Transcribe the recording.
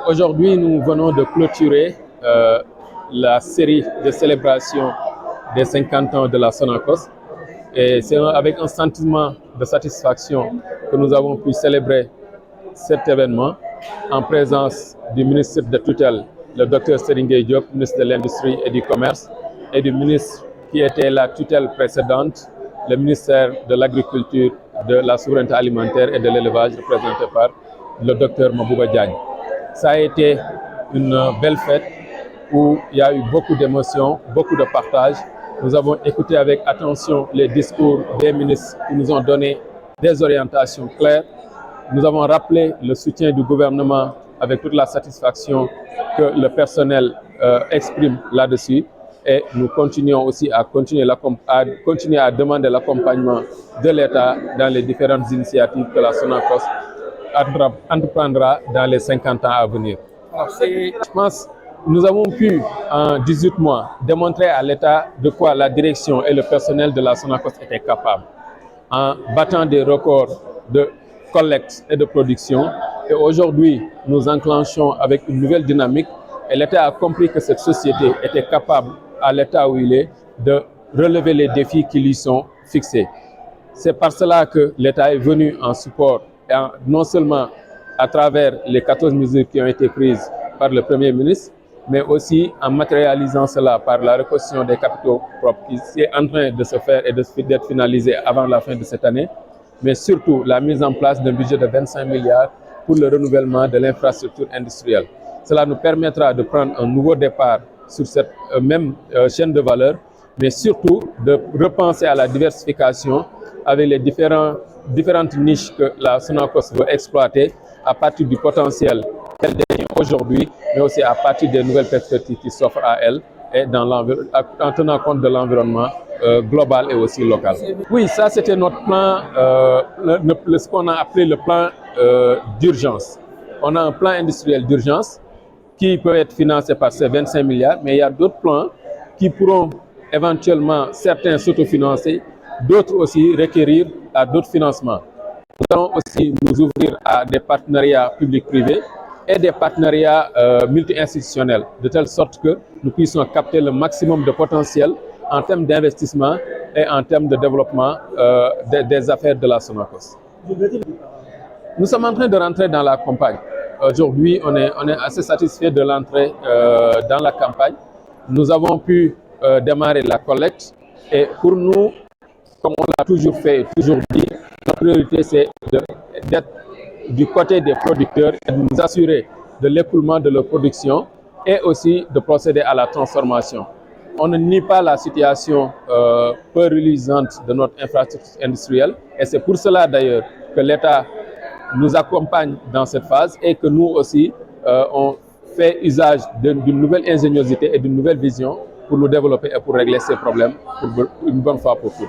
Aujourd'hui, nous venons de clôturer la série de célébrations des 50 ans de la Sonacos. Et c'est avec un sentiment de satisfaction que nous avons pu célébrer cet événement en présence du ministre de tutelle, le Dr Serigne Gueye Diop, ministre de l'Industrie et du Commerce, et du ministre qui était la tutelle précédente, le ministère de l'Agriculture, de la Souveraineté alimentaire et de l'Élevage, représenté par le Dr Mabouba Diagne. Ça a été une belle fête où il y a eu beaucoup d'émotions, beaucoup de partage. Nous avons écouté avec attention les discours des ministres qui nous ont donné des orientations claires. Nous avons rappelé le soutien du gouvernement avec toute la satisfaction que le personnel exprime là-dessus. Et nous continuons aussi à continuer à demander l'accompagnement de l'État dans les différentes initiatives que la Sonacos entreprendra dans les 50 ans à venir. Je pense que nous avons pu, en 18 mois, démontrer à l'État de quoi la direction et le personnel de la Sonacos étaient capables, en battant des records de collecte et de production. Et aujourd'hui, nous enclenchons avec une nouvelle dynamique et l'État a compris que cette société était capable, à l'état où il est, de relever les défis qui lui sont fixés. C'est par cela que l'État est venu en support, non seulement à travers les 14 mesures qui ont été prises par le Premier ministre, mais aussi en matérialisant cela par la reconstitution des capitaux propres qui est en train de se faire et d'être finalisée avant la fin de cette année, mais surtout la mise en place d'un budget de 25 milliards pour le renouvellement de l'infrastructure industrielle. Cela nous permettra de prendre un nouveau départ sur cette même chaîne de valeur, mais surtout de repenser à la diversification avec les différentes niches que la Sonacos veut exploiter à partir du potentiel qu'elle détient aujourd'hui, mais aussi à partir des nouvelles perspectives qui s'offrent à elle et en tenant compte de l'environnement global et aussi local. Oui, ça c'était notre plan, ce qu'on a appelé le plan d'urgence. On a un plan industriel d'urgence qui peut être financé par ces 25 milliards, mais il y a d'autres plans qui pourront éventuellement, certains s'autofinancer, d'autres aussi requérir à d'autres financements. Nous allons aussi nous ouvrir à des partenariats publics-privés et des partenariats multi-institutionnels, de telle sorte que nous puissions capter le maximum de potentiel en termes d'investissement et en termes de développement des affaires de la Sonacos. Nous sommes en train de rentrer dans la campagne. Aujourd'hui, on est assez satisfait de l'entrée dans la campagne. Nous avons pu démarrer la collecte et pour nous, comme on l'a toujours fait et toujours dit, la priorité c'est d'être du côté des producteurs et de nous assurer de l'écoulement de leur production et aussi de procéder à la transformation. On ne nie pas la situation peu reluisante de notre infrastructure industrielle et c'est pour cela d'ailleurs que l'État nous accompagne dans cette phase et que nous aussi on fait usage d'une nouvelle ingéniosité et d'une nouvelle vision pour nous développer et pour régler ces problèmes pour une bonne fois pour toutes.